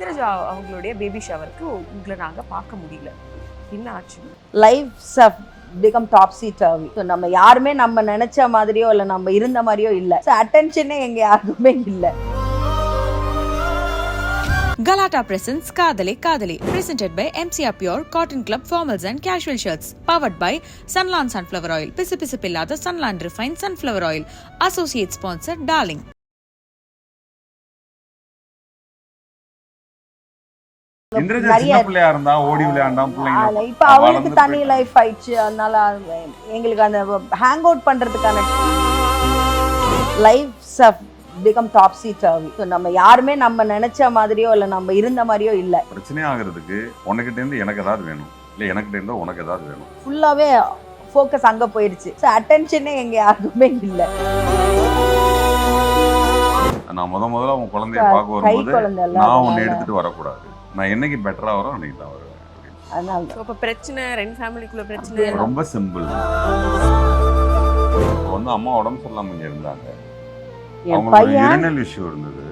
இந்திரஜா அவங்களுடைய பேபி ஷவருக்கு உங்களை நாங்கள் பார்க்க முடியல. என்ன ஆச்சு? Lives have become topsy turvy. So நம்ம யாருமே நம்ம நினைச்ச மாதிரியோ இல்லை நம்ம இருந்த மாதிரியோ இல்லை. ஸோ அட்டென்ஷனே எங்க யாருக்குமே இல்லை. Galata presents Kadale Kadale, presented by MCR Pure Cotton Club Formals and Casual Shirts, powered by Sunland Sunflower Oil, Pisipillada Sunland Refined Sunflower Oil, associate sponsor Darling. Indraja சின்ன பிள்ளையா இருந்தா ஓடி விளையாண்டாம் பிள்ளைங்க. இப்ப அவளுக்கு தனி லைஃப் ஆயிடுச்சு. அதனால எங்களுக்கு அந்த ஹேங் அவுட் பண்றதுக்கான lives have become topsy turvy. So நம்ம யாருமே நம்ம நினைச்ச மாதிரியோ இல்லை நம்ம இருந்த மாதிரியோ இல்லை. பிரச்சனை ஆகிறதுக்கு உனக்கிட்ட இருந்து எனக்கு ஏதாவது வேணும், இல்லை எனக்கிட்ட இருந்து உனக்கு ஏதாவது வேணும். ஃபுல்லாவே ஃபோக்கஸ் அங்க போயிடுச்சு. ஸோ அட்டென்ஷனே எங்க யாருக்குமே இல்லை. நான் முதல்ல உன் குழந்தைய பார்க்க வரும்போது நான் உன்னை எடுத்துட்டு வரக்கூடாது. நான் என்னைக்கு பெட்டரா வரும் அன்னைக்கு தான் வருவேன். அதனால இப்போ பிரச்சனை ரெண்டு ஃபேமிலிக்குள்ள பிரச்சனை ரொம்ப சிம்பிள். வந்து அம்மா உடம்பு சரியில்லாம இங்க இருந்தாங்க. அவங்களுக்கு யூரினல் இஷ்யூ இருந்தது.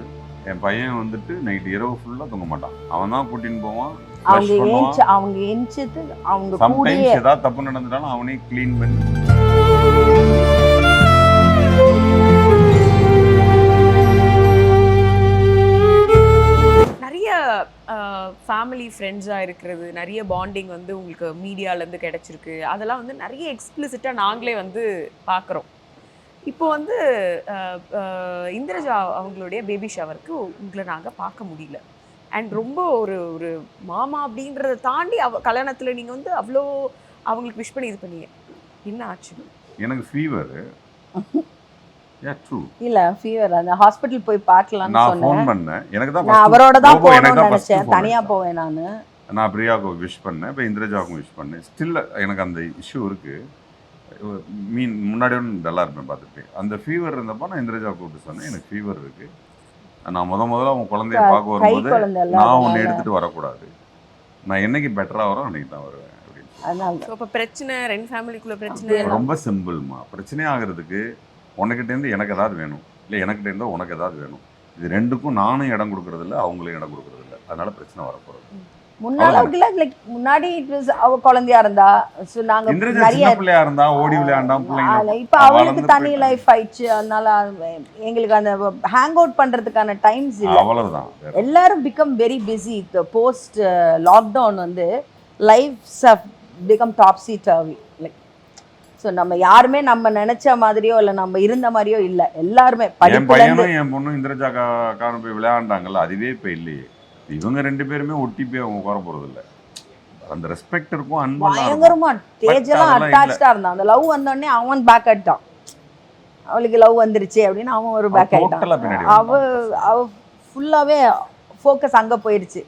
என் பையன் வந்துட்டு நைட் இரவு ஃபுல்லா தூங்க மாட்டான். அவன் தான் கூட்டின்னு போவான். அவங்க எஞ்சிட்டு அவங்க சம்டைம்ஸ் ஏதாவது தப்பு நடந்துட்டாலும் அவனே க்ளீன் பண்ணி நிறைய ஃபேமிலி ஃப்ரெண்ட்ஸாக இருக்கிறது, நிறைய பாண்டிங் வந்து உங்களுக்கு மீடியாலேருந்து கிடச்சிருக்கு. அதெல்லாம் வந்து நிறைய எக்ஸ்பிளிசிட்டாக நாங்களே வந்து பார்க்குறோம். இப்போ வந்து இந்திரஜா அவங்களுடைய பேபி ஷவருக்கு உங்களை நாங்கள் பார்க்க முடியல. அண்ட் ரொம்ப ஒரு ஒரு மாமா அப்படின்றத தாண்டி கல்யாணத்தில் நீங்கள் வந்து அவ்வளோ அவங்களுக்கு விஷ் பண்ணி இது பண்ணீங்க. என்ன ஆச்சு? எனக்கு ஃபீவர். இல்ல ஃபீவர் அந்த ஹாஸ்பிடல் போய் பார்க்கலாம்னு நான் ஃபோன் பண்ணேன். எனக்கு தான் நான் அவரோட தான் போகணும்னு நினைச்சேன். தனியா போவேன் நான் பிரியாவுக்கு விஷ் பண்ணேன். இப்போ இந்திரஜாவுக்கும் விஷ் பண்ணேன். ஸ்டில் எனக்கு அந்த இஷ்யூ இருக்கு. முன்னாடியோட நல்லா இருப்பேன் பார்த்துட்டு. அந்த ஃபீவர் இருந்தப்போ நான் இந்திரஜா கூப்பிட்டு சொன்னேன், எனக்கு ஃபீவர் இருக்கு. நான் முதல்ல உன் குழந்தைய பார்க்க வரும்போது நான் உன்னை எடுத்துட்டு வரக்கூடாது. நான் என்னைக்கு பெட்டரா வரும் அன்னைக்கு தான் வருவேன் அப்படின்னு. இப்போ பிரச்சனை ரெண்டு ஃபேமிலிக்குள்ள பிரச்சனை ரொம்ப சிம்பிள்மா. பிரச்சனை ஆகிறதுக்கு உனக்கிட்ட இருந்து எனக்கு ஏதாவது வேணும், இல்லை எனக்கிட்ட இருந்தால் உனக்கு ஏதாவது வேணும். இது ரெண்டுக்கும் நானும் இடம் கொடுக்கறது இல்லை, அவங்களும் இடம் கொடுக்கறது இல்லை. அதனால பிரச்சனை வரப்போறது. முன்னாடி அவ குழந்தையா இருந்தா நிறைய பிள்ளையா இருந்தா ஓடி விளையாண்டாம் பிள்ளைங்க. இப்ப அவளுக்கு தனி லைஃப் ஆயிடுச்சு. அதனால எங்களுக்கு அந்த ஹேங் அவுட் பண்றதுக்கான டைம்ஸ் இல்லை. அவ்வளவுதான். எல்லாரும் become very busy. Post lockdown வந்து lives have become topsy turvy. So நம்ம யாருமே நம்ம நினைச்ச மாதிரியோ இல்லை நம்ம இருந்த மாதிரியோ இல்லை. எல்லாருமே என் பையனும் என் பொண்ணும் இந்திரஜா காரணம் போய் விளையாண்டாங்கல்ல, அதுவே இப்போ இல்லையே. இவங்க ரெண்டு பேருமே ஒட்டி போய் அவங்க உட்கார போறது இல்லை. அந்த ரெஸ்பெக்ட் இருக்கும், அன்பு பயங்கரமா தேஜெல்லாம் அட்டாச்சா இருந்தான். அந்த லவ் வந்தோடனே அவன் பேக் ஆயிட்டான். அவளுக்கு லவ் வந்துருச்சு அப்படின்னு அவன் ஒரு பேக் ஆயிட்டான். அவ ஃபுல்லாவே ஃபோக்கஸ் அங்க போயிடுச்சு.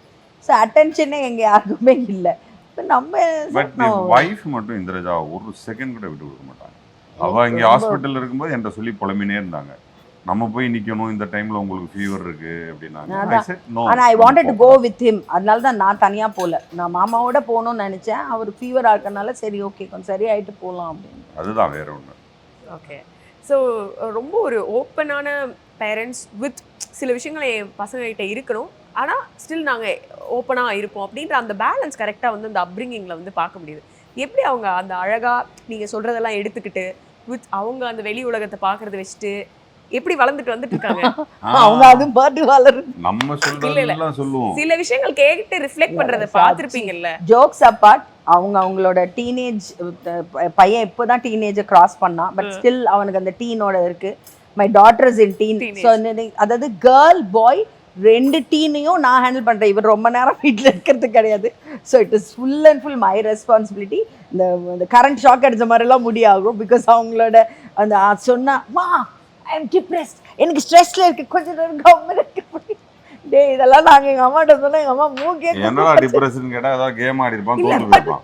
ஸோ அட்டென்ஷனே எங்க யாருக்குமே இல்லை. நம்ம வைஃப் மட்டும் இந்திரஜா ஒரு செகண்ட் கூட விட்டு கொடுக்க மாட்டாங்க. அவ இங்க ஹாஸ்பிட்டல் இருக்கும்போது என்கிட்ட சொல்லி புலம்பினே இருந்தாங்க, நம்ம போய் நிக்கணும் இந்த டைம்ல உங்களுக்கு ஃபீவர் இருக்கு அப்படின்னாங்க. ஆனா I wanted to go with him. அதனால தான் நான் தனியா போல. நான் மாமாவோட போகணும்னு நினைச்சேன். அவர் ஃபீவரா இருக்கனால சரி ஓகே கொஞ்சம் சரியாயிட்டு போகலாம் அப்படின்னு. அதுதான், வேற ஒன்று. ஓகே. ஸோ ரொம்ப ஒரு ஓப்பனான பேரண்ட்ஸ் வித் சில விஷயங்கள் என் பசங்ககிட்ட இருக்கணும், ஆனால் ஸ்டில் நாங்கள் ஓப்பனாக இருப்போம் அப்படின்ற அந்த பேலன்ஸ் கரெக்டாக வந்து அந்த அப்ரிங்கிங்கில் வந்து பார்க்க முடியுது. எப்படி அவங்க அந்த அழகாக நீங்கள் சொல்கிறதெல்லாம் எடுத்துக்கிட்டு வித் அவங்க அந்த வெளி உலகத்தை பார்க்குறத வச்சுட்டு எப்படி வளர்ந்துட்டு வந்துட்டு இருக்காங்க. அவங்க அது பாட்டு வளரு நம்ம சொல்றதெல்லாம் சொல்லுவோம். சில விஷயங்கள் கேட்டு ரிஃப்ளெக்ட் பண்றத பார்த்திருப்பீங்கல்ல. ஜோக்ஸ் அபார்ட், அவங்களோட டீனேஜ் பையன் இப்போதான் டீனேஜை கிராஸ் பண்ணான். பட் ஸ்டில் அவனுக்கு அந்த டீனோட இருக்கு. My daughter is in teen. So அதாவது கேர்ள் பாய் ரெண்டு டீனையும் நான் ஹேண்டில் பண்ணுறேன். இவர் ரொம்ப நேரம் வீட்டில் இருக்கிறது கிடையாது. So it is full and full my responsibility. இந்த கரண்ட் ஷாக் அடித்த மாதிரிலாம் முடியாகும். பிகாஸ் அவங்களோட அந்த சொன்னா வா ஐ எம் டிப்ரெஸ்ட், எனக்கு ஸ்ட்ரெஸ்ல இருக்கு, கொஞ்சம் நேரம் கவர்மெண்ட் டே இதெல்லாம் நாங்க எங்க அம்மாட்ட சொன்னா எங்க அம்மா மூக்கே என்னடா டிப்ரெஷன் கேட்டா ஏதாவது கேம் ஆடி இருப்பான் தோத்து போய்ப்பான்.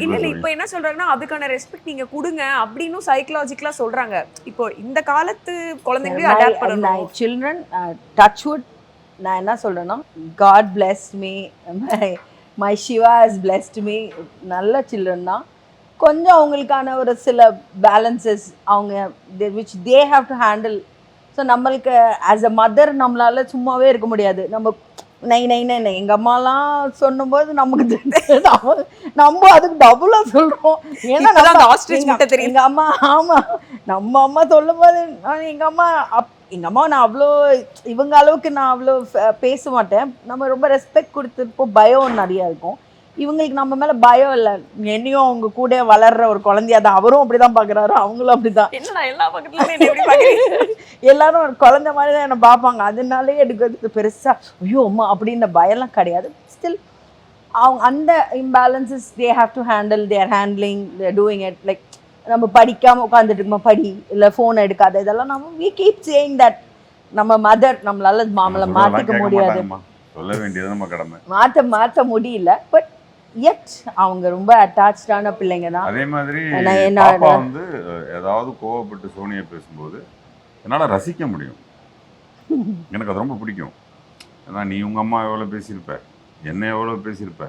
இல்ல இப்போ என்ன சொல்றாங்கன்னா அதுக்கான ரெஸ்பெக்ட் நீங்க கொடுங்க அப்படினு சைக்காலஜிக்கலா சொல்றாங்க. இப்போ இந்த காலத்து குழந்தைங்களே அடாப்ட் பண்ணனும். children touch wood நான் என்ன சொல்றேன்னா God blessed me, my Shiva has blessed me. நல்ல children தான். கொஞ்சம் அவங்களுக்கான ஒரு சில பேலன்சஸ் அவங்க which they have to handle. So நம்மளுக்கு ஆஸ் அ மதர் நம்மளால சும்மாவே இருக்க முடியாது. நம்ம நை நை நை நை எங்கள் அம்மாலாம் சொல்லும்போது நமக்கு நம்ம அதுக்கு டபுளாக சொல்கிறோம். ஏன்னா எங்கள் அம்மா ஆமாம் நம்ம அம்மா சொல்லும்போது எங்கள் அம்மா எங்கள் அம்மா நான் அவ்வளோ இவங்க அளவுக்கு நான் அவ்வளோ பேச மாட்டேன். நம்ம ரொம்ப ரெஸ்பெக்ட் கொடுத்துருப்போம். பயம் நிறையா இருக்கும். இவங்களுக்கு நம்ம மேலே பயம் இல்லை. என்னையும் அவங்க கூட வளர்ற ஒரு குழந்தையா தான். அவரும் அப்படி தான் பார்க்குறாரு, அவங்களும் அப்படி தான். எல்லாரும் ஒரு குழந்தை மாதிரி தான் என்னை பார்ப்பாங்க. அதனாலே எனக்கு பெருசாக ஐயோ அம்மா அப்படின்ற பயம்லாம் கிடையாது. ஸ்டில் அவங்க அந்த imbalances they have to handle, their handling, their doing it. Like நம்ம படிக்காமல் உட்காந்துட்டு இருக்கோமா, படி இல்லை ஃபோன் எடுக்காத, இதெல்லாம் நம்ம வி கீப் சேயிங் தட் நம்ம மதர் நம்மளால மாமலை மாற்றிக்க முடியாது, சொல்ல வேண்டியது நம்ம கடமை, மாற்ற முடியல. பட் எட் அவங்க ரொம்ப அட்டாச்சான பிள்ளைங்க தான். அதே மாதிரி பாப்பா வந்து ஏதாவது கோவப்பட்டு சோனியா பேசும்போது என்னால் ரசிக்க முடியும். எனக்கு அது ரொம்ப பிடிக்கும். ஏன்னா நீ உங்கள் அம்மா எவ்வளோ பேசியிருப்ப, என்ன எவ்வளோ பேசியிருப்ப,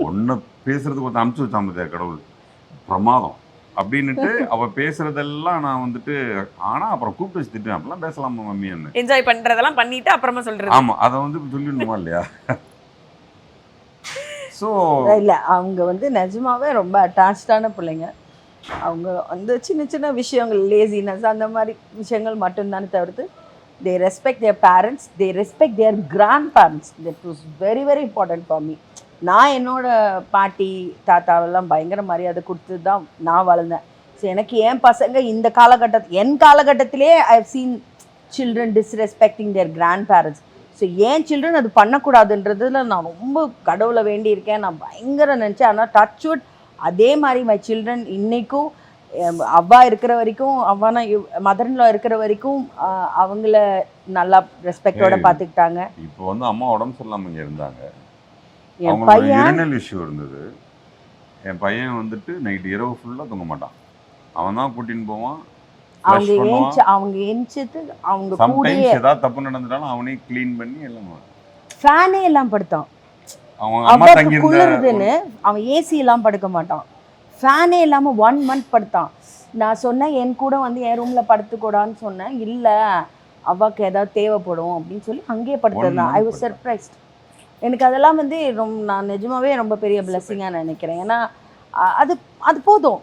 ஒன்று பேசுறதுக்கு ஒருத்தர் அனுப்பிச்சு வச்சான் பார்த்தியா கடவுள், பிரமாதம் அப்படின்னுட்டு அவள் பேசுறதெல்லாம் நான் வந்துட்டு ஆனால் அப்புறம் கூப்பிட்டு வச்சு திட்டுவேன். அப்படிலாம் பேசலாமா மம்மின்னு என்ஜாய் பண்ணுறதெல்லாம் பண்ணிட்டு அப்புறமா சொல்கிறது. ஆமாம், அதை வந்து சொல்லிடணுமா இல்லையா? ஸோ இல்லை அவங்க வந்து நிஜமாவே ரொம்ப அட்டாச்சான பிள்ளைங்க. அவங்க வந்து சின்ன சின்ன விஷயங்கள் லேசினஸ் அந்த மாதிரி விஷயங்கள் மட்டும்தானே தவிர்த்து they respect their parents, they respect their grandparents. That was very very important for me. நான் என்னோட பாட்டி தாத்தாவெல்லாம் பயங்கர மரியாதை கொடுத்து தான் நான் வளர்ந்தேன். ஸோ எனக்கு என் பசங்க இந்த என் காலகட்டத்திலே I have seen children disrespecting their grand parents. So ஏன் சில்ட்ரன் அது பண்ணக்கூடாதுன்றதுல நான் ரொம்ப கடவுளை வேண்டியிருக்கேன். நான் பயங்கர நினச்சேன். ஆனால் டச்வுட் அதே மாதிரி மை சில்ட்ரன் இன்னைக்கும் அவ்வா இருக்கிற வரைக்கும், அவ்வானா மதர்ன்லா இருக்கிற வரைக்கும் அவங்கள நல்லா ரெஸ்பெக்டோட பார்த்துக்கிட்டாங்க. இப்போ வந்து அம்மா உடம்பு சரியில்லாமல் இங்கே இருந்தாங்க. என் பையன் யூரினல் இஷ்யூ இருந்தது. என் பையன் வந்துட்டு நைட் இரவு ஃபுல்லாக தூங்க மாட்டான். அவன் தான் கூட்டின்னு போவான். அவங்க எந்திச்சது அவங்க கூடயே ஏதாவது தப்பு நடந்துட்டாலும் அவனே க்ளீன் பண்ணி எல்லாம் ஃபேனே எல்லாம் படுத்தான். அவன் குளிருதுன்னு அவன் ஏசி எல்லாம் படுக்க மாட்டான். ஃபேனே இல்லாமல் 1 month படுத்தான். நான் சொன்னேன் என் கூட வந்து என் ரூமில் படுத்துக்கூடான்னு சொன்னேன். இல்லை அவ்வாக்கு ஏதாவது தேவைப்படும் அப்படின்னு சொல்லி அங்கேயே படுத்துருந்தான். I was surprised. எனக்கு அதெல்லாம் வந்து நான் நிஜமாவே ரொம்ப பெரிய பிளெஸிங்காக நினைக்கிறேன். ஏன்னா அது அது போதும்.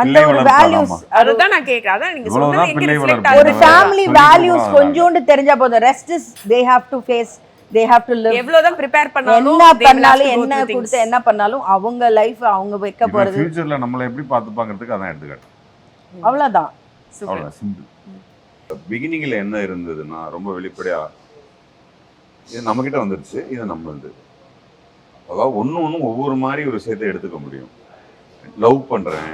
அந்த ஒரு வேல்யூஸ் அதுதான் நான் கேக்குறேன். அதான் நீங்க சொன்னது ஒரு ஃபேமிலி வேல்யூஸ் கொஞ்சோண்டு தெரிஞ்சா போதும். Rest is they have to face, they have to live. எவ்வளவுதான் ப்ரிப்பேர் பண்ணாலும் என்ன கொடுத்து என்ன பண்ணாலும் அவங்க லைஃப் அவங்க வைக்க போறது. ஃபியூச்சர்ல நம்மள எப்படி பாத்துப்பாங்கிறதுக்கு அதான் எடுத்துக்காட்டு. அவ்வளவுதான். அவ்வளவுதான் சிம்பிள். பிகினிங்ல என்ன இருந்ததுன்னா ரொம்ப வெளிப்படையா இது நம்ம கிட்ட வந்துருச்சு, இது நம்மளுது. அதாவது ஒன்றும் ஒவ்வொரு மாதிரி ஒரு விஷயத்தை எடுத்துக்க முடியும். லவ் பண்ணுறேன்,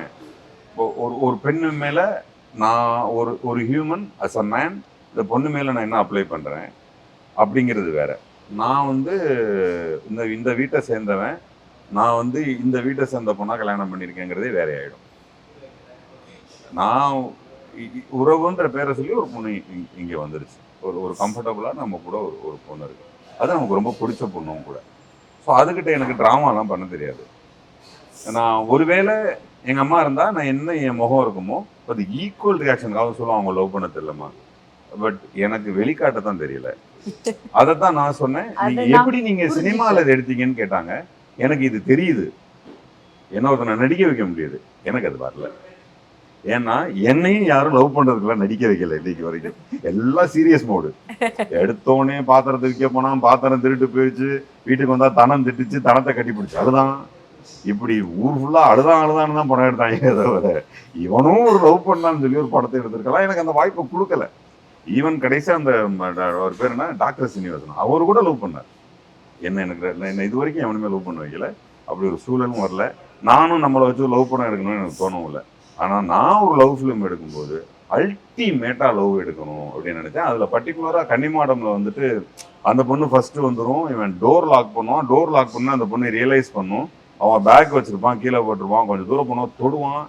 ஒரு பெண்ணு மேலே நான் ஒரு ஹியூமன் அஸ் அ மேன், இந்த பொண்ணு மேலே நான் என்ன அப்ளை பண்ணுறேன் அப்படிங்கிறது வேற. நான் வந்து இந்த வீட்டை சேர்ந்தவன், நான் வந்து இந்த வீட்டை சேர்ந்த பொண்ணாக கல்யாணம் பண்ணியிருக்கேங்கிறதே வேற ஆகிடும். நான் உறவுன்ற பேரை சொல்லி ஒரு பொண்ணு இங்கே வந்துருச்சு. ஒரு கம்ஃபர்டபுளாக நம்ம கூட ஒரு பொண்ணு இருக்குது. அது நமக்கு ரொம்ப பிடிச்ச பொண்ணும் கூட. ஸோ அதுக்கிட்ட எனக்கு ட்ராமாலாம் பண்ண தெரியாது. நான் ஒருவேளை எங்கள் அம்மா இருந்தால் நான் என்ன என் முகம் இருக்குமோ அது ஈக்குவல் ரியாக்ஷனுக்காக சொல்லுவோம். அவங்க லவ் பண்ண தெரியலமா, பட் எனக்கு வெளிக்காட்ட தான் தெரியல. அதைத்தான் நான் சொன்னேன். எப்படி நீங்க சினிமாவில் இதை எடுத்தீங்கன்னு கேட்டாங்க. எனக்கு இது தெரியுது, என்ன ஒருத்தனை நடிக்க வைக்க முடியாது, எனக்கு அது வரல. ஏன்னா என்னையும் யாரும் லவ் பண்றதுக்குலாம் நடிக்க வைக்கல இன்னைக்கு வரைக்கும். எல்லாம் சீரியஸ் மோடு. எடுத்தோடனே பாத்திரத்தை விற்க போனா பாத்திரம் திருட்டு போயிடுச்சு, வீட்டுக்கு வந்தா தனம் திட்டுச்சு, தனத்தை கட்டி பிடிச்சு, அதுதான் இப்படி ஊர் ஃபுல்லா அழுதான்னு தான் படம் எடுத்தாங்க. தவிர இவனும் ஒரு லவ் பண்ணான்னு சொல்லி ஒரு படத்தை எடுத்திருக்கலாம். எனக்கு அந்த வாய்ப்பை கொடுக்கல. ஈவன் கடைசியா அந்த ஒரு பேர் என்ன டாக்டர் சீனிவாசன், அவர் கூட லவ் பண்ணார் என்ன இது வரைக்கும் எவனுமே லவ் பண்ண வைக்கல. அப்படி ஒரு சூழலும் வரல. நானும் நம்மளை வச்சு லவ் பண்ண எடுக்கணும்னு எனக்கு தோணவும் இல்லை. ஆனா நான் ஒரு லவ் ஃபிலிம் எடுக்கும்போது அல்டிமேட்டா லவ் எடுக்கணும் அப்படின்னு நினைச்சேன். அதுல பர்டிகுலரா கன்னிமாடம்ல வந்துட்டு அந்த பொண்ணு ஃபர்ஸ்ட் வந்துடும், இவன் டோர் லாக் பண்ணுவான். டோர் லாக் பண்ணா அந்த பொண்ணு ரியலைஸ் பண்ணும், அவன் பேக் வச்சிருப்பான், கீழே போட்டிருப்பான், கொஞ்சம் தூரம் போனோம் தொடுவான்,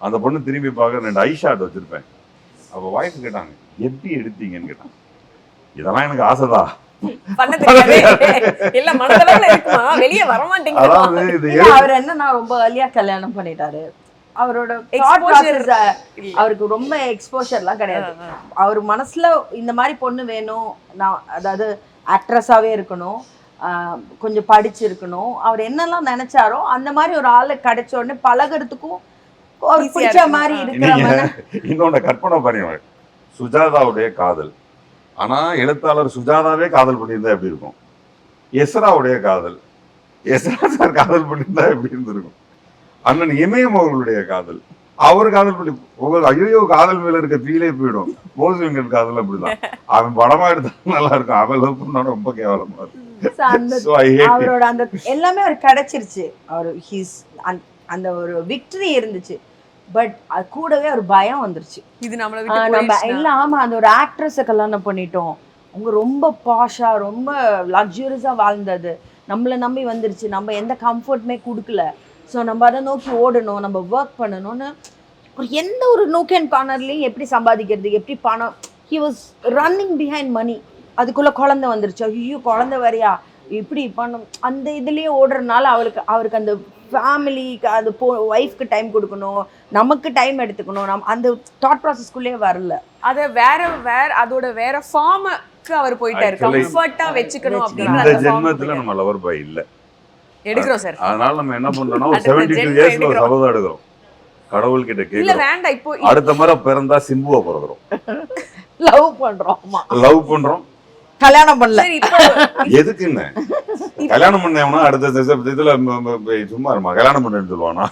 அந்த பொண்ணு திரும்பி பார்க்க 2 ஐ ஷாட் வச்சிருப்பேன். அப்போ வாய்ஸ் கேட்டாங்க எப்படி எடுத்தீங்கன்னு கேட்டாங்க. இதெல்லாம் எனக்கு ஆசைதான், அவர் என்ன ரொம்ப early-ஆ கல்யாணம் பண்ணிட்டாரு. அவரோட அவருக்கு ரொம்ப எக்ஸ்போஷர்லாம் கிடையாது. அவர் மனசுல இந்த மாதிரி பொண்ணு வேணும், நான் அதாவது ஆக்ட்ரஸாகவே இருக்கணும், கொஞ்சம் படிச்சிருக்கணும், அவர் என்னெல்லாம் நினைச்சாரோ அந்த மாதிரி ஒரு ஆளு கிடைச்ச உடனே பழகிறதுக்கும் ஒரு பிடிச்ச மாதிரி இருக்கிற மாதிரி. இன்னொன்னு கற்பனை பண்ணுங்க, சுஜாதாவுடைய காதல், ஆனா எழுத்தாளர் சுஜாதாவே காதல் பண்ணியிருந்தா எப்படி இருக்கும்? எஸ்ராவுடைய காதல், எஸ்ரா சார் காதல் பண்ணியிருந்தா எப்படி இருந்திருக்கும்? அண்ணன் இமயம் அவர்களுடைய காதல், அவர் காதல் பண்ணி உங்களுக்கு ஐயோ காதல் மேல இருக்க ஃபீலே போயிடும். போஸ்வெங்கட் காதல் அப்படிதான், அவன் படமா எடுத்தா நல்லா இருக்கும், அவன் லவ் பண்ணா ரொம்ப கேவலமா இருக்கும். அவரோட அந்த எல்லாமே அவர் கிடைச்சிருச்சு, அவர் அந்த ஒரு விக்டரி இருந்துச்சு. பட் அது கூடவே ஒரு பயம் வந்துருச்சு, இது நம்மள நம்ம இல்ல ஆமா அந்த ஒரு ஆக்ட்ரஸை கல்யாணம் பண்ணிட்டோம், அவங்க ரொம்ப பாஷா ரொம்ப லக்ஸுரியஸா வாழ்ந்தது, நம்மளை நம்பி வந்துருச்சு, நம்ம எந்த கம்ஃபர்ட்டுமே கொடுக்கல, ஸோ நம்ம அதை நோக்கி ஓடணும், நம்ம ஒர்க் பண்ணணும்னு ஒரு எந்த ஒரு நோக் அண்ட் கார்னர்லையும் எப்படி சம்பாதிக்கிறது, எப்படி பணம், ஹி வாஸ் ரன்னிங் பிஹைண்ட் மணி. அதுக்குள்ளே குழந்தை வந்துருச்சு, ஐயோ குழந்தை வரையா இப்படி பண்ணும், அந்த இதுலேயே ஓடுறதுனால அவருக்கு அந்த ஃபேமிலிக்கு அது ஒய்ஃப்க்கு டைம் கொடுக்கணும், நமக்கு டைம் எடுத்துக்கணும், அந்த தாட் ப்ராசஸ்க்குள்ளேயே வரல. அதை வேற அதோட வேற ஃபார்முக்கு அவர் போயிட்டாரு, கம்ஃபர்ட்டா வச்சுக்கணும் அப்படின்ற. இந்த ஜென்மத்துல நம்ம லவர் பாய் இல்ல எடுக்கிறோம் சார், அதனால நம்ம என்ன பண்றோம்னா 72 இயர்ஸ்ல ஒரு சபதம் எடுக்கிறோம், கடவுள் கிட்ட இல்ல கேக்குறோம், வேண்டாம் இப்போ அடுத்த முறை பிறந்தா சிம்புவை பிறகுறோம், லவ் பண்றோம், லவ் பண்றோம், கல்யாணம் பண்ணல. சரி இப்போ எதுக்குன்னு கல்யாணம் பண்ணவனா அடுத்த இதுல சும்மா இருமா கல்யாணம் பண்ணு சொல்லுவானா?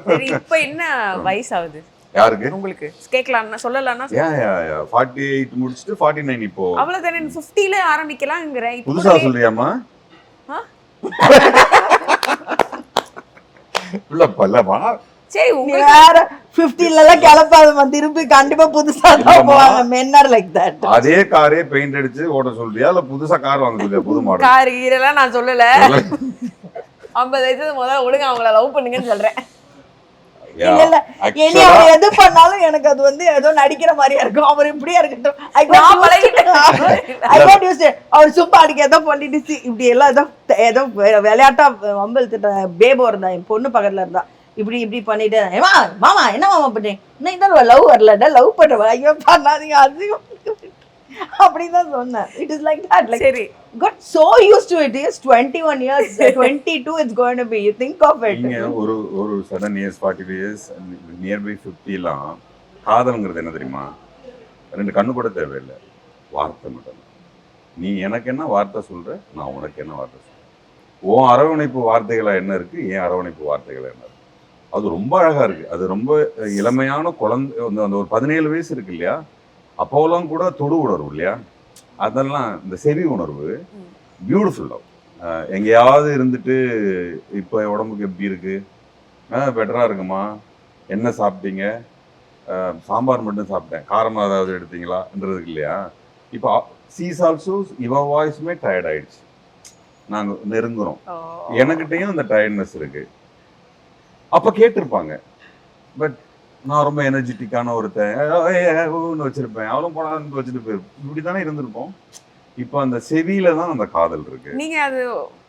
சரி இப்போ என்ன வயசு ஆகுது யாருக்கு? உங்களுக்கு கேட்கலாம்னா சொல்லலாம்னா 48 முடிச்சிட்டு 49 இப்போ. அவ்வளவுதானே, 50ல ஆரம்பிக்கலாம்ங்கற. புதுசா சொல்றியாமா? இல்ல பல்லமா. சரி உங்களுக்கு வேற 50ல எல்லாம் கிளப்பாதமா, திருப்பி கண்டிப்பா புதுசா தான் போவாங்க, men are like that. அதே காரே பெயிண்ட் அடிச்சு ஓட சொல்றியா இல்ல புதுசா கார் வாங்க சொல்றியா? புது மாடல் கார் இதெல்லாம் நான் சொல்லல, 50 வயசு முதல்ல ஒழுங்கா அவங்கள லவ் பண்ணுங்கன்னு சொல்றேன். இல்ல இல்ல இனி அவர் எது பண்ணாலும் எனக்கு அது வந்து ஏதோ நடிக்கிற மாதிரியா இருக்கும், அவர் இப்படியே இருக்கட்டும். அவர் சும்மா அடிக்க ஏதோ பண்ணிட்டு இப்படி எல்லாம் ஏதோ விளையாட்டா வம்பெழுத்துட்ட பேபோ இருந்தா, என் பொண்ணு பக்கத்துல இருந்தா, இப்படி பண்ணிட்டு ஏமா மாமா என்ன மாமா பண்றீங்க, இன்னும் லவ் வரலடா, லவ் பண்றவா, ஐயோ பண்ணாதீங்க அதிகம் அப்படிதான் சொன்னேன். It is like that, like சரி got so used to it. Yes, 21 years 22 it's going to be, you think of it. நீங்க ஒரு sudden years 45 years near by 50 எல்லாம் காதல்ங்கிறது என்ன தெரியுமா? ரெண்டு கண்ணு கூட தேவையில்லை, வார்த்தை மட்டும். நீ எனக்கு என்ன வார்த்தை சொல்ற, நான் உனக்கு என்ன வார்த்தை சொல்றேன், உன் அரவணைப்பு வார்த்தைகளா என்ன இருக்கு, என் அரவணைப்பு வார்த்தைகளா என்ன இருக்கு, அது ரொம்ப அழகா இருக்கு. அது ரொம்ப இளமையான குழந்தை, அந்த ஒரு 17 வயசு இருக்கு இல்லையா, அப்போலாம் கூட தொடு உணர்வு இல்லையா, அதெல்லாம் இந்த செவி உணர்வு பியூட்டிஃபுல் லவ். எங்கேயாவது இருந்துட்டு இப்போ உடம்புக்கு எப்படி இருக்கு, பெட்டரா இருக்குமா, என்ன சாப்பிட்டீங்க, சாம்பார் மட்டும் சாப்பிட்டேன், காரமாக ஏதாவது எடுத்தீங்களான்றதுக்கு இல்லையா. இப்போ சீஸ் ஆல்சோ இவ வாய்ஸுமே டயர்ட் ஆயிடுச்சு, நாங்கள் நெருங்குறோம், எனக்கிட்டையும் அந்த டயர்ட்னஸ் இருக்கு. அப்போ கேட்டிருப்பாங்க, பட் நான் ரொம்ப எனர்ஜெட்டிக்கான ஒருத்தன் வச்சிருப்பேன், அவளும் போனான்னு வச்சுட்டு போயிருப்போம், இப்படி தானே இருந்திருப்போம். இப்போ அந்த செவியில தான் அந்த காதல் இருக்கு. நீங்க அது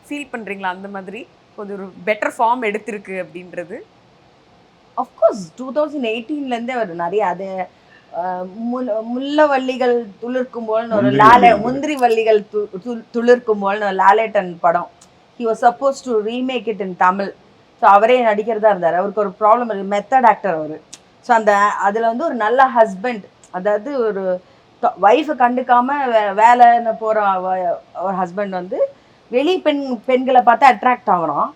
ஃபீல் பண்றீங்களா, அந்த மாதிரி கொஞ்சம் ஒரு பெட்டர் ஃபார்ம் எடுத்திருக்கு அப்படின்றது? அஃப்கோர்ஸ் 2018ல இருந்தே அவர் நிறைய அது முள்ளவள்ளிகள் துளிர்க்கும் போல்னு ஒரு முந்திரி வள்ளிகள் துளிர்க்கும் போல்னு ஒரு லாலேட்டன் படம், he was suppose to remake it in Tamil. So அவரே நடிக்கிறதா இருந்தார். அவருக்கு ஒரு ப்ராப்ளம் இருக்குது, மெத்தட் ஆக்டர் அவர். ஸோ அதில் வந்து ஒரு நல்ல ஹஸ்பண்ட், அதாவது ஒரு ஒய்ஃபை கண்டுக்காம வேலைன்னு போகிற ஒரு ஹஸ்பண்ட் வந்து வெளி பெண்களை பார்த்து அட்ராக்ட் ஆகிறான்,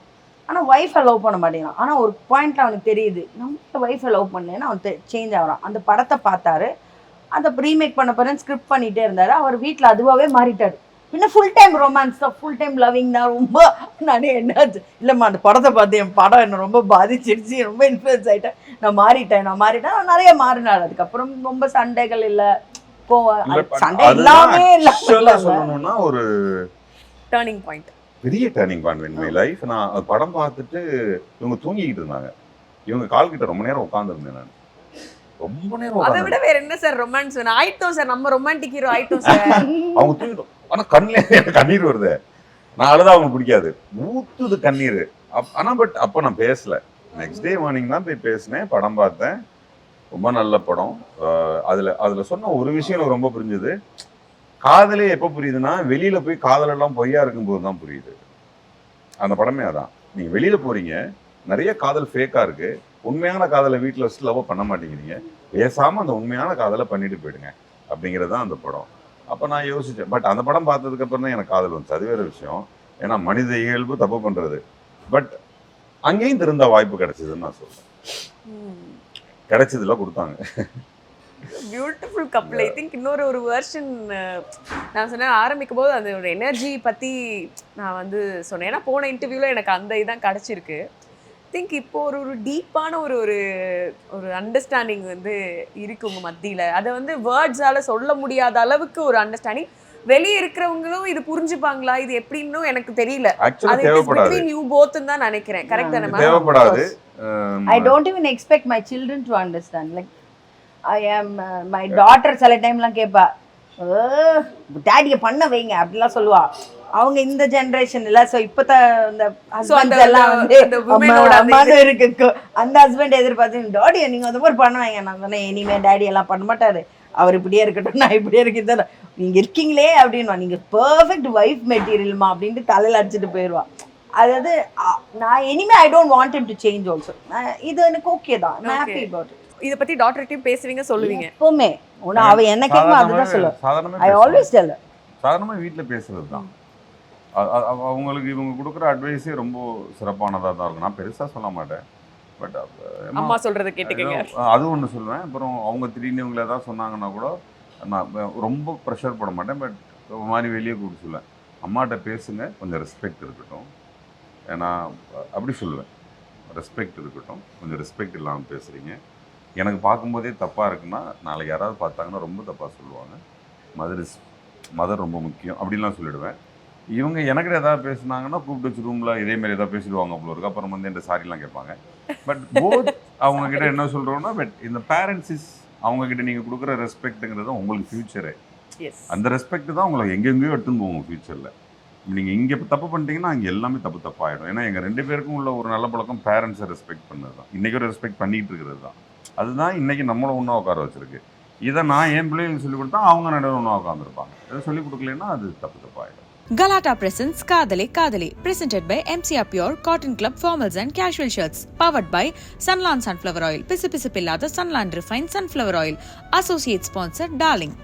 ஆனால் ஒய்ஃபை லவ் பண்ண மாட்டேங்கிறான். ஆனால் ஒரு பாயிண்ட்ல அவனுக்கு தெரியுது, நம்ம ஒய்ஃபை லவ் பண்ணேன்னா அவன் சேஞ்ச் ஆகிறான். அந்த படத்தை பார்த்தாரு, அந்த ரீமேக் பண்ண போகிறேன்னு ஸ்கிரிப்ட் பண்ணிகிட்டே இருந்தார். அவர் வீட்டில் அதுவாகவே மாறிட்டார். இன்னும் ஃபுல் டைம் ரொமான்ஸ் தான், ஃபுல் டைம் லவ்விங் தான். ரொம்ப நானே என்னாச்சு இல்லைம்மா அந்த படத்தை பார்த்து என் படம் என்ன ரொம்ப பாதிச்சிருச்சு, ரொம்ப இன்ஃப்ளூயன்ஸ் ஆகிட்டேன், நான் மாறிட்டேன் அவன் நிறைய மாறினார். அதுக்கப்புறம் ரொம்ப சண்டைகள் இல்லை, சண்டை எல்லாமே சொல்லணும்னா ஒரு டர்னிங் பாயிண்ட், பெரிய turning point in my life. நான் படம் பார்த்துட்டு இவங்க தூங்கிக்கிட்டு இருந்தாங்க, இவங்க கால் கிட்ட ரொம்ப நேரம் உட்காந்துருந்தேன். நான் ரொம்ப நேரம் அதை விட வேற என்ன சார் ரொமான்ஸ் வேணும்? ஆயிட்டோம் சார், நம்ம ரொமான்டிக் ஹீரோ ஆயிட்டோம் சார். அவங்க தூங்கிட்டோம், ஆனா கண்ணிலே கண்ணீர் வருது. நான் அழுதா அவங்க பிடிக்காது, ஊத்துது கண்ணீர். ஆனா பட் அப்போ நான் பேசல. நெக்ஸ்ட் டே மார்னிங் தான் போய் பேசினேன், படம் பார்த்தேன், ரொம்ப நல்ல படம். அதுல சொன்ன ஒரு விஷயம் எனக்கு ரொம்ப புரிஞ்சுது, காதலே எப்ப புரியுதுன்னா வெளியில போய் காதல் எல்லாம் பொய்யா இருக்கும்போது தான் புரியுது. அந்த படமே அதான். நீங்க வெளியில போறீங்க, நிறைய காதல் ஃபேக்கா இருக்கு, உண்மையான காதலை வீட்டுல வச்சுட்டு லவ் பண்ண மாட்டேங்கிறீங்க, பேசாம அந்த உண்மையான காதலை பண்ணிட்டு போயிடுங்க அப்படிங்கிறது தான் அந்த படம். அப்ப நான் யோசிச்சேன். பட் அந்த படம் பார்த்ததுக்கு அப்புறம் தான் எனக்கு காதல் வந்துச்சு. அது வேற விஷயம். ஏன்னா மனித இயல்பு தப்பு பண்றது. பட் அங்கேயும் திருந்த வாய்ப்பு கிடைச்சதுன்னு நான் சொல்றேன். கிடைச்சதுல கொடுத்தாங்க. Beautiful couple. ஐ திங்க் இன்னொரு வெர்ஷன் நான் சொன்னேன் ஆரம்பிக்கும் போது அந்த ஒரு எனர்ஜி பற்றி நான் வந்து சொன்னேன். ஏன்னா போன இன்டர்வியூவில் எனக்கு அந்த இதான் கிடச்சிருக்கு. திங்க் இப்போ ஒரு டீப்பான ஒரு அண்டர்ஸ்டாண்டிங் வந்து இருக்கு உங்கள் மத்தியில். அதை வந்து வேர்ட்ஸால் சொல்ல முடியாத அளவுக்கு ஒரு அண்டர்ஸ்டாண்டிங். வெளியே இருக்கிறவங்களும் இது புரிஞ்சுப்பாங்களா இது எப்படின்னு எனக்கு தெரியல. தேவைப்படாது. யூ போத்னு தான் நினைக்கிறேன். கரெக்ட் தானே? தேவைப்படாது. I don't even expect my children to understand. Like I am my daughter சில டைம்லாம் கேட்பா, டாடியை பண்ண வைங்க அப்படிலாம் சொல்லுவா. அவங்க இந்த ஜெனரேஷன்ல ஸோ இப்போ இந்த ஹஸ்பண்ட் எல்லாம் வந்து அம்மாவும் இருக்கு. அந்த ஹஸ்பண்ட் எதிர்பார்த்து டாடியை நீங்கள் அந்த மாதிரி பண்ண வைங்க. நான் சொன்னேன் இனிமே டாடி எல்லாம் பண்ண மாட்டாரு, அவர் இப்படியே இருக்கட்டும், நான் இப்படியே இருக்கேன், நீங்க இருக்கீங்களே அப்படின்வா. நீங்க பெர்ஃபெக்ட் வைஃப் மெட்டீரியல்மா அப்படின்ட்டு தலையில அடிச்சுட்டு போயிடுவா. அதாவது நான் இனிமே I don't want him to change also. இது எனக்கு ஓகே தான். ஐ ஹேப்பி அபௌட் இட். இத பத்தி டாக்டர்கிட்டயும் பேசுவீங்க, சொல்லுவீங்க எப்பவுமே. அவ என்ன கேட்குமோ அதுதான் சொல்லுவேன். I always tell her. சாதாரணமாக வீட்டில் பேசுறது தான். அவங்களுக்கு இவங்க கொடுக்குற அட்வைஸே ரொம்ப சிறப்பானதாக தான் இருக்கும். நான் பெருசாக சொல்ல மாட்டேன். பட் அம்மா சொல்றதை கேட்டுக்கங்க, அது ஒன்று சொல்லுவேன். அப்புறம் அவங்க திடீர்னு இவங்க ஏதாவது சொன்னாங்கன்னா கூட நான் ரொம்ப ப்ரெஷர் போட மாட்டேன். பட் ஒரு மாதிரி வெளியே கூப்பிட்டு சொல்லுவேன், அம்மாட்ட பேசுங்க, கொஞ்சம் ரெஸ்பெக்ட் இருக்கட்டும். ஏன்னா அப்படி சொல்லுவேன், ரெஸ்பெக்ட் இருக்கட்டும், கொஞ்சம் ரெஸ்பெக்ட் இல்லாமல் பேசுகிறீங்க, எனக்கு பார்க்கும்போதே தப்பாக இருக்குன்னா நாளைக்கு யாராவது பார்த்தாங்கன்னா ரொம்ப தப்பாக சொல்லுவாங்க, மதர் ரொம்ப முக்கியம் அப்படின்லாம் சொல்லிவிடுவேன். இவங்க எனக்கிட்ட ஏதாவது பேசுனாங்கன்னா கூப்பிட்டு வச்சு ரூமில் இதேமாரி ஏதாவது பேசிடுவாங்க போல இருக்கு. அப்புறம் வந்து என்கிட்ட சாரிலாம் கேட்பாங்க. பட் போத் அவங்கக்கிட்ட என்ன சொல்கிறோன்னா, பட் இந்த பேரண்ட்ஸ் இஸ் அவங்கக்கிட்ட நீங்கள் கொடுக்குற ரெஸ்பெக்ட்டுங்கிறது உங்களுக்கு ஃப்யூச்சரு. அந்த ரெஸ்பெக்ட் தான் உங்களை எங்கெங்கேயோ எடுத்துன்னு போவோம் ஃப்யூச்சரில். நீங்கள் இங்கே தப்பு பண்ணிட்டீங்கன்னா அங்கே எல்லாமே தப்பாகிடும். ஏன்னா எங்கள் 2 பேருக்கும் உள்ள ஒரு நல்ல பழக்கம் பேரண்ட்ஸை ரெஸ்பெக்ட் பண்ணது தான். இன்றைக்கி ஒரு ரெஸ்பெக்ட் பண்ணிகிட்டு இருக்கிறது தான். அதுதான் இன்றைக்கி நம்மளை ஒன்றா உட்கார வச்சுருக்கு. இதை நான் என் பிள்ளைகளுக்கு சொல்லிக் கொடுத்தா அவங்க நடுவில் ஒன்றா உட்காந்துருப்பாங்க. இதை சொல்லிக் கொடுக்கலன்னா அது தப்பாகிடும். Galata presents Kadale Kadale, presented by MCR Pure Cotton Club Formals and Casual Shirts, powered by Sunland Sunflower Oil, Pisi Pisi Pillada Sunland Refined Sunflower Oil, associate sponsor Darling.